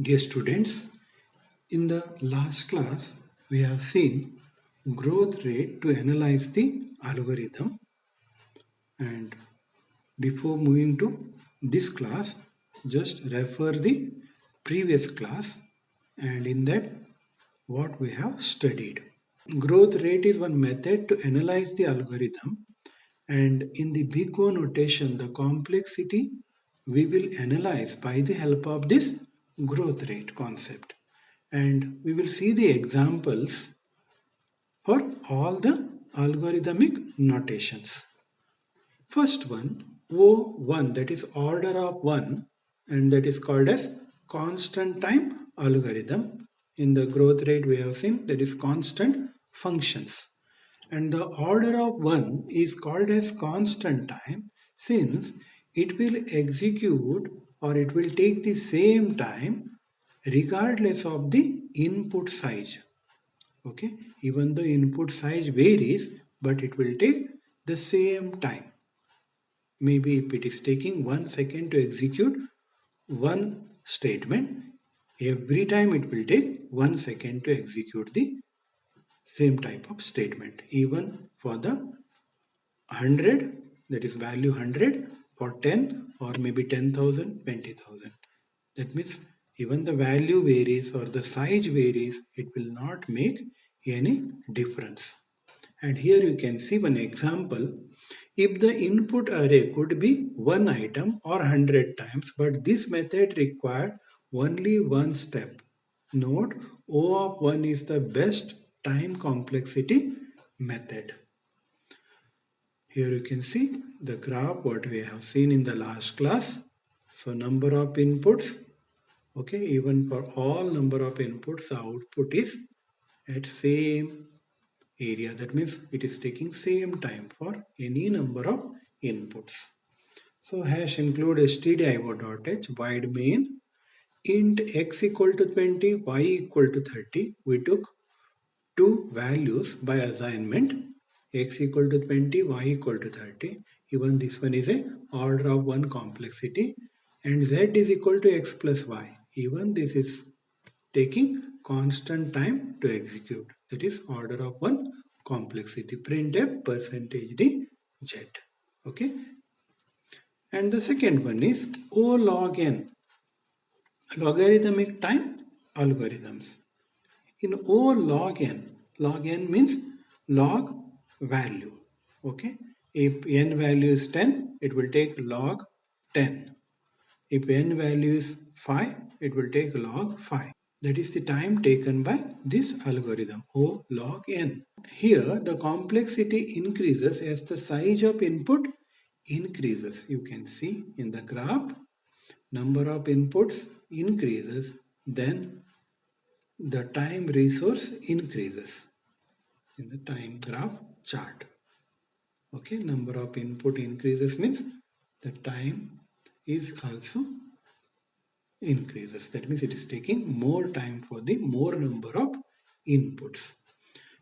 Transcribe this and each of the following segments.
Dear students, in the last class, we have seen growth rate to analyze the algorithm. And before moving to this class, just refer the previous class and in that what we have studied. Growth rate is one method to analyze the algorithm, and in the big O notation, the complexity we will analyze by the help of this growth rate concept. And we will see the examples for all the algorithmic notations. First one, O1, that is order of 1, and that is called as constant time algorithm. In the growth rate we have seen that is constant functions. And the order of 1 is called as constant time since it will execute or it will take the same time regardless of the input size. Okay, even the input size varies, but it will take the same time. Maybe if it is taking 1 second to execute one statement, every time it will take 1 second to execute the same type of statement. Even for the 100, that is value 100, for 10 or maybe 10,000, 20,000. That means even the value varies or the size varies, it will not make any difference. And here you can see one example. If the input array could be one item or 100 times, but this method required only one step. Note, O of 1 is the best time complexity method. Here you can see the graph what we have seen in the last class. So number of inputs, okay, even for all number of inputs, the output is at same area. That means it is taking same time for any number of inputs. So hash include stdio.h wide main int x equal to 20, y equal to 30. We took two values by assignment, x equal to 20, y equal to 30. Even this one is a order of 1 complexity, and z is equal to x plus y. Even this is taking constant time to execute. That is order of 1 complexity. Printf percentage d z. Okay. And the second one is O log n, logarithmic time algorithms. In O log n means log value. Okay. If n value is 10, it will take log 10. If n value is 5, it will take log 5. That is the time taken by this algorithm, O log n. Here, the complexity increases as the size of input increases. You can see in the graph, number of inputs increases, then the time resource increases in the time graph chart. Okay, number of input increases means the time is also increases. That means it is taking more time for the more number of inputs.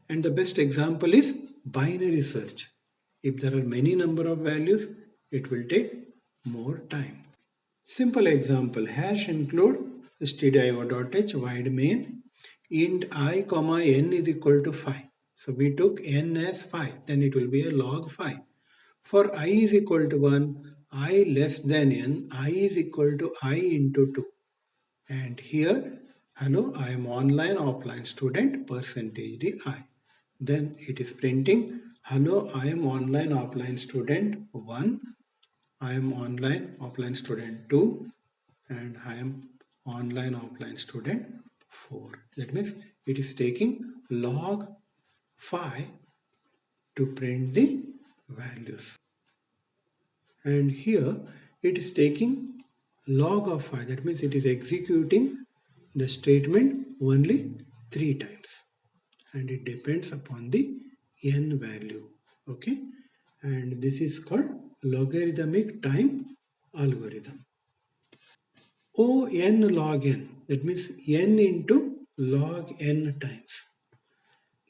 And the best example is binary search. If there are many number of values, it will take more time. Simple example, hash include stdio.h wide main int I comma n is equal to 5. So we took n as 5, then it will be a log 5. For I is equal to 1, I less than n, I is equal to I into 2. And here, hello, I am online offline student percentage d I. Then it is printing, hello, I am online offline student 1, I am online offline student 2, and I am online offline student 4. That means it is taking log 5 to print the values. And here it is taking log of 5. That means it is executing the statement only 3 times. And it depends upon the n value. Okay. And this is called logarithmic time algorithm. O n log n, that means n into log n times.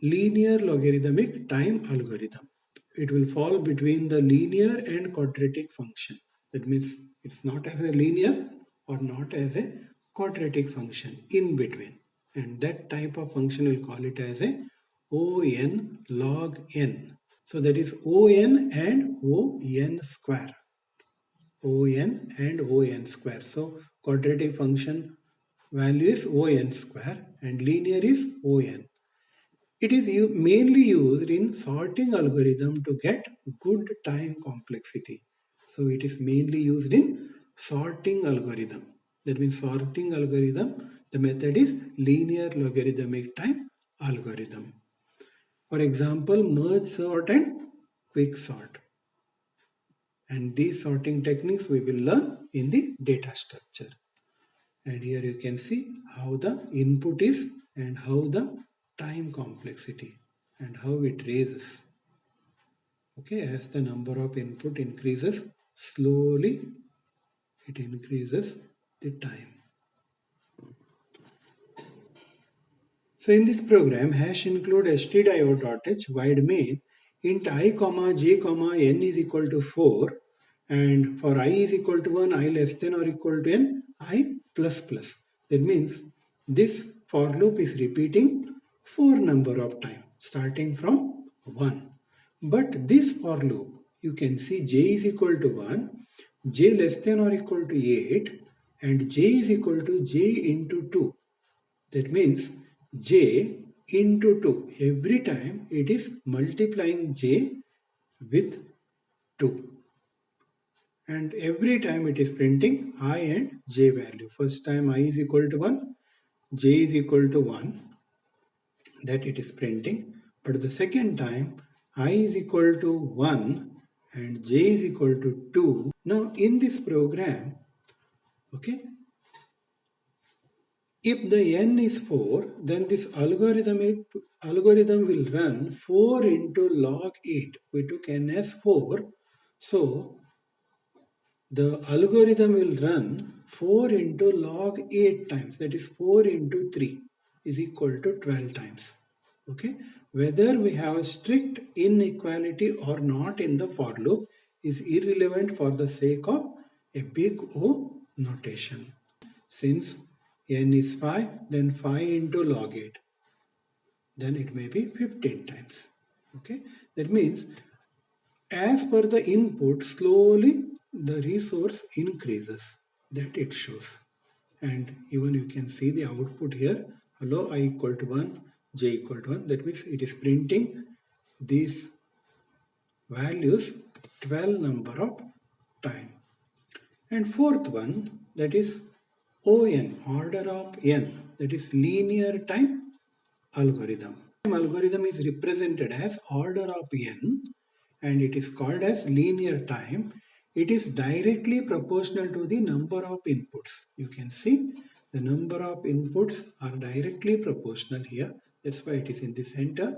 Linear logarithmic time algorithm. It will fall between the linear and quadratic function. That means it's not as a linear or not as a quadratic function in between, and that type of function we'll call it as a on log n. So that is on and on square. On and on square. So quadratic function value is on square and linear is on. It is mainly used in sorting algorithm to get good time complexity. So it is mainly used in sorting algorithm. That means sorting algorithm, the method is linear logarithmic time algorithm. For example, merge sort and quick sort. And these sorting techniques we will learn in the data structure. And here you can see how the input is and how the time complexity and how it raises. Okay, as the number of input increases, slowly it increases the time. So in this program, hash include stdio.h wide main int I comma j comma n is equal to 4, and for I is equal to 1, I less than or equal to n, I plus plus. That means this for loop is repeating 4 number of time starting from 1. But this for loop, you can see j is equal to 1, j less than or equal to 8, and j is equal to j into 2. That means j into 2. Every time it is multiplying j with 2. And every time it is printing I and j value. First time I is equal to 1, j is equal to 1, that it is printing. But the second time I is equal to 1 and j is equal to 2. Now in this program, okay, if the n is 4, then this algorithm will run 4 into log 8. We took n as 4. So the algorithm will run 4 into log 8 times. That is 4 into 3 is equal to 12 times. Okay. Whether we have a strict inequality or not in the for loop is irrelevant for the sake of a big O notation. Since n is 5, then 5 into log 8. Then it may be 15 times. Okay. That means as per the input, slowly the resource increases. That it shows. And even you can see the output here. Hello, I equal to 1, j equal to 1. That means it is printing these values 12 number of time. And fourth one, that is ON, order of n, that is linear time algorithm. Algorithm is represented as order of n and it is called as linear time. It is directly proportional to the number of inputs. You can see the number of inputs are directly proportional here. That's why it is in the center.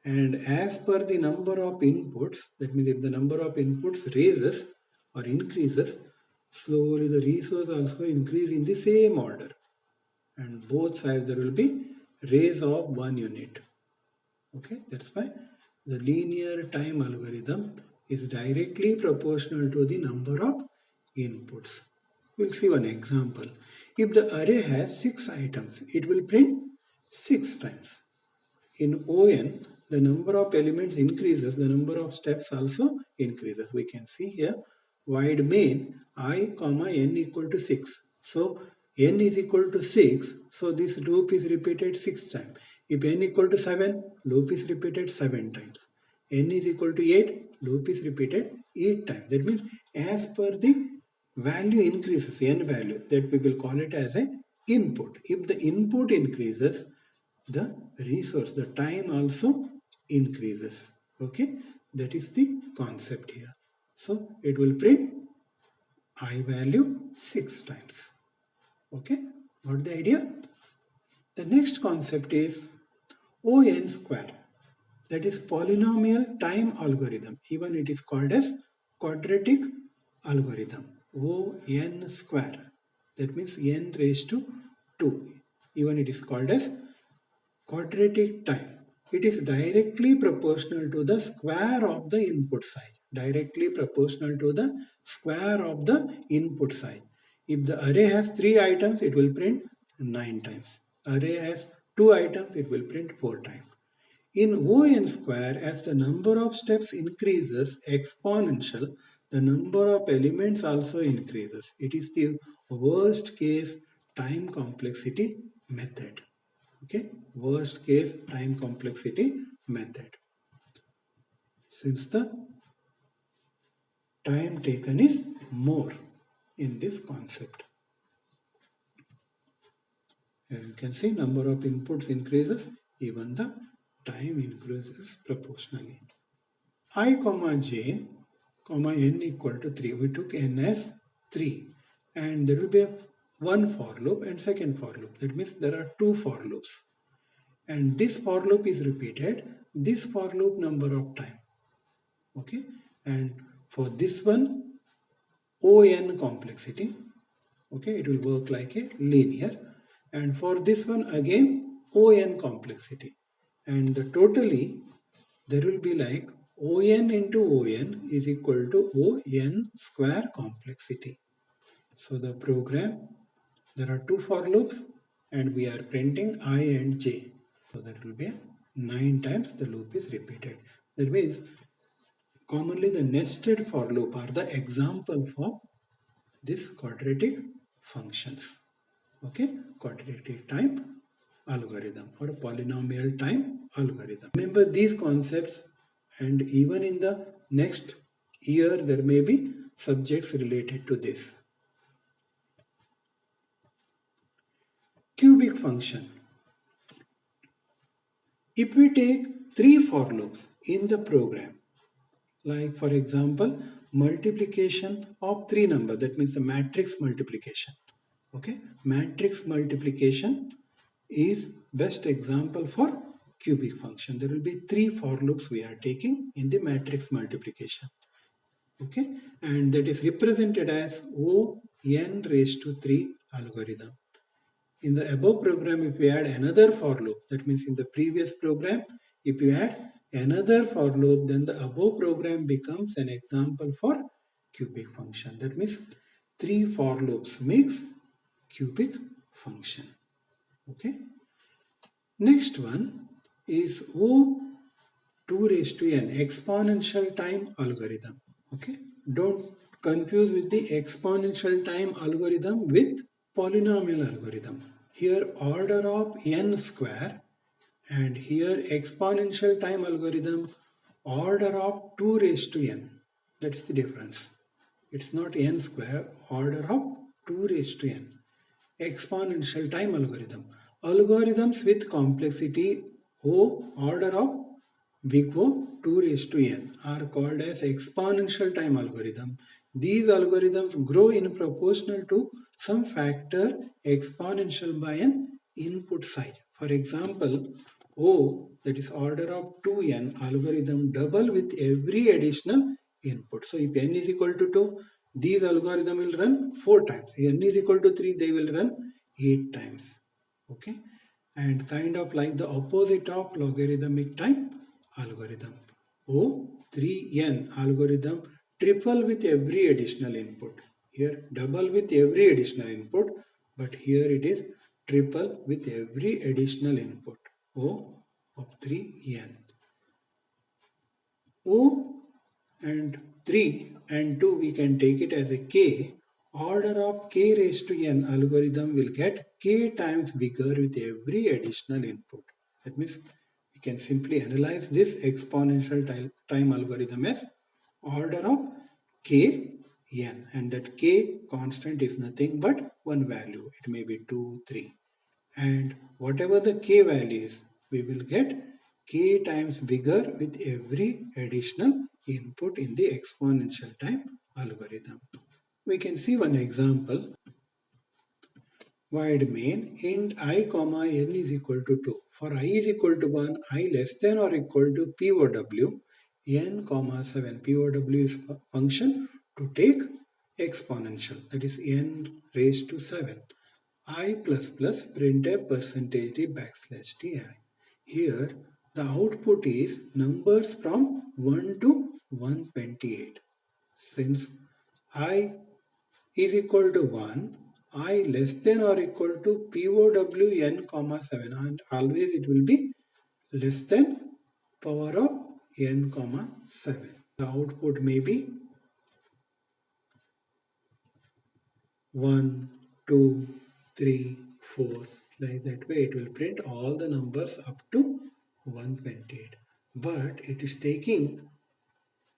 And as per the number of inputs, that means if the number of inputs raises or increases, slowly the resource also increase in the same order. And both sides there will be raise of 1 unit. Okay, that's why the linear time algorithm is directly proportional to the number of inputs. We'll see one example. If the array has 6 items, it will print 6 times. In ON, the number of elements increases, the number of steps also increases. We can see here, wide main I comma n equal to 6. So n is equal to 6, so this loop is repeated 6 times. If n equal to 7, loop is repeated 7 times. N is equal to 8, loop is repeated 8 times. That means as per the value increases, n value, that we will call it as an input. If the input increases, the resource, the time also increases. Okay, that is the concept here. So it will print I value 6 times. Okay, got the idea? The next concept is ON square. That is polynomial time algorithm. Even it is called as quadratic algorithm. ON square. That means n raised to 2. Even it is called as quadratic time. It is directly proportional to the square of the input size. Directly proportional to the square of the input size. If the array has 3 items, it will print 9 times. Array has 2 items, it will print 4 times. In O(n) square, as the number of steps increases exponential, the number of elements also increases. It is the worst case time complexity method. Okay, worst case time complexity method. Since the time taken is more in this concept. Here you can see number of inputs increases, even the time increases proportionally. I comma j comma n equal to 3. We took n as 3 and there will be one for loop and second for loop. That means there are two for loops. And this for loop is repeated, this for loop number of time. Okay, and for this one O(n) complexity, okay, it will work like a linear, and for this one again O(n) complexity, and the totally there will be like O(n) into O(n) is equal to O(n) square complexity. So the program, there are two for loops and we are printing I and j. So that will be 9 times the loop is repeated. That means commonly the nested for loop are the example for this quadratic functions. Okay, quadratic time algorithm or polynomial time algorithm. Remember these concepts, and even in the next year there may be subjects related to this. Cubic function. If we take 3 for loops in the program, like for example multiplication of 3 numbers, that means the matrix multiplication. Okay, matrix multiplication is best example for cubic function. There will be 3 for loops we are taking in the matrix multiplication. Okay, and that is represented as O(n) raised to 3 algorithm. In the above program, if we add another for loop, that means in the previous program, if you add another for loop, then the above program becomes an example for cubic function. That means 3 for loops makes cubic function. Okay. Next one is O2 raised to n exponential time algorithm. Okay. Don't confuse with the exponential time algorithm with polynomial algorithm. Here order of n square, and here exponential time algorithm order of 2 raised to n. That is the difference. It's not n square, order of 2 raised to n. Exponential time algorithm. Algorithms with complexity O order of big O 2 raised to n are called as exponential time algorithm. These algorithms grow in proportional to some factor exponential by an input size. For example, O, that is order of 2n algorithm, double with every additional input. So if n is equal to 2, these algorithm will run 4 times. If n is equal to 3, they will run 8 times. Okay, and kind of like the opposite of logarithmic time algorithm. O(3n) algorithm triple with every additional input. Here double with every additional input, but here it is triple with every additional input. O of 3n. O and 3 and 2 we can take it as a k. Order of k raised to n algorithm will get k times bigger with every additional input. That means we can simply analyze this exponential time algorithm as order of k n, and that k constant is nothing but one value. It may be 2, 3, and whatever the k value is, we will get k times bigger with every additional input in the exponential time algorithm. We can see one example. Void main int I comma n is equal to 2. For I is equal to 1, I less than or equal to POW, n comma 7. POW is function to take exponential, that is n raised to 7. I plus plus printf percentage d backslash ti. Here the output is numbers from 1 to 128. Since I is equal to 1, I less than or equal to POW n comma 7, and always it will be less than power of n comma 7. The output may be 1, 2, 3, 4. Like that way it will print all the numbers up to 128. But it is taking,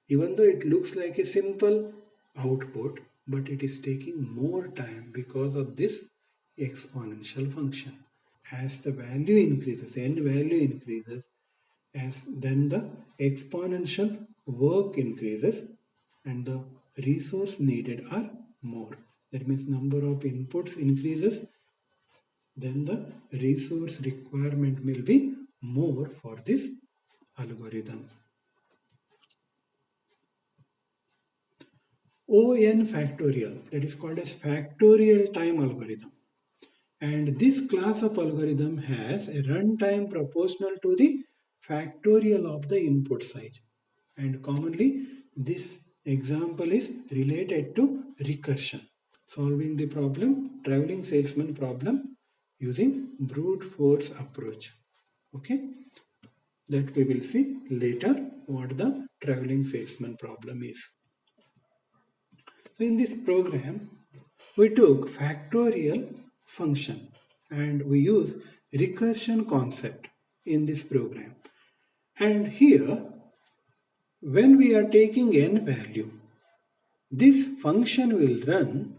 even though it looks like a simple output, but it is taking more time because of this exponential function. As the value increases, n value increases, then the exponential work increases and the resource needed are more. That means number of inputs increases, then the resource requirement will be more for this algorithm. ON factorial, that is called as factorial time algorithm. And this class of algorithm has a runtime proportional to the factorial of the input size. And commonly, this example is related to recursion. Solving the problem, traveling salesman problem using brute force approach. Okay, that we will see later what the traveling salesman problem is. So in this program, we took factorial function and we use recursion concept in this program. And here, when we are taking n value, this function will run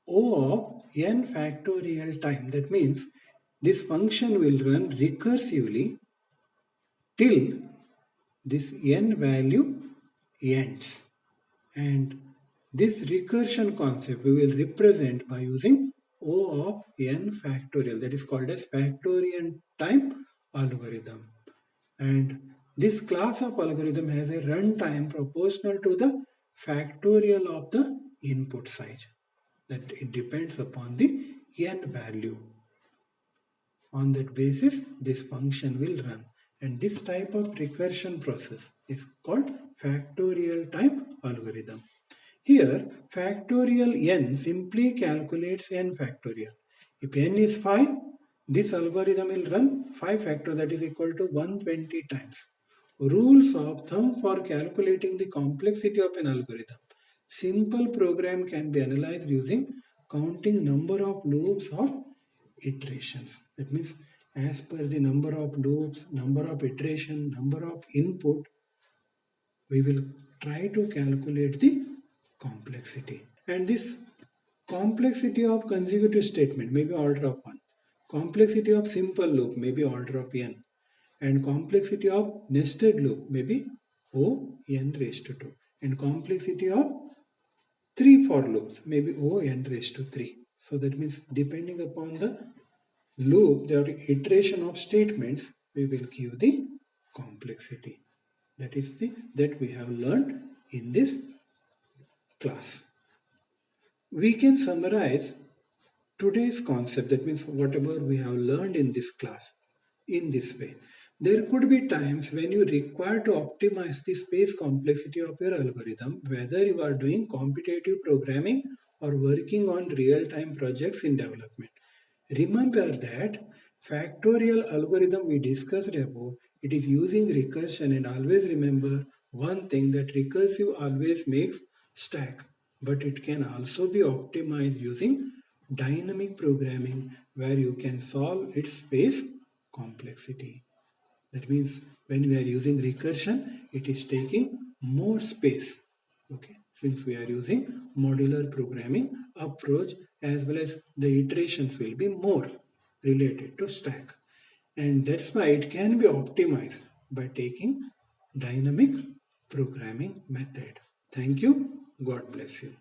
O of n factorial time. That means this function will run recursively till this n value ends. And this recursion concept we will represent by using O of n factorial, that is called as factorial time algorithm. And this class of algorithm has a runtime proportional to the factorial of the input size. That it depends upon the n value. On that basis, this function will run. And this type of recursion process is called factorial time algorithm. Here, factorial n simply calculates n factorial. If n is 5, this algorithm will run 5 factor, that is equal to 120 times. Rules of thumb for calculating the complexity of an algorithm. Simple program can be analyzed using counting number of loops or iterations. That means as per the number of loops, number of iteration, number of input, we will try to calculate the complexity. And this complexity of consecutive statement may be order of 1. Complexity of simple loop may be order of n. And complexity of nested loop may be O n raised to 2. And complexity of 3 for loops may be O n raised to 3. So that means depending upon the loop, the iteration of statements, we will give the complexity. That we have learned in this class. We can summarize today's concept, that means whatever we have learned in this class, in this way. There could be times when you require to optimize the space complexity of your algorithm, whether you are doing competitive programming or working on real-time projects in development. Remember that factorial algorithm we discussed above, it is using recursion, and always remember one thing, that recursive always makes stack, but it can also be optimized using dynamic programming where you can solve its space complexity. That means when we are using recursion, it is taking more space. Okay, since we are using modular programming approach, as well as the iterations will be more related to stack. And that's why it can be optimized by taking dynamic programming method. Thank you. God bless you.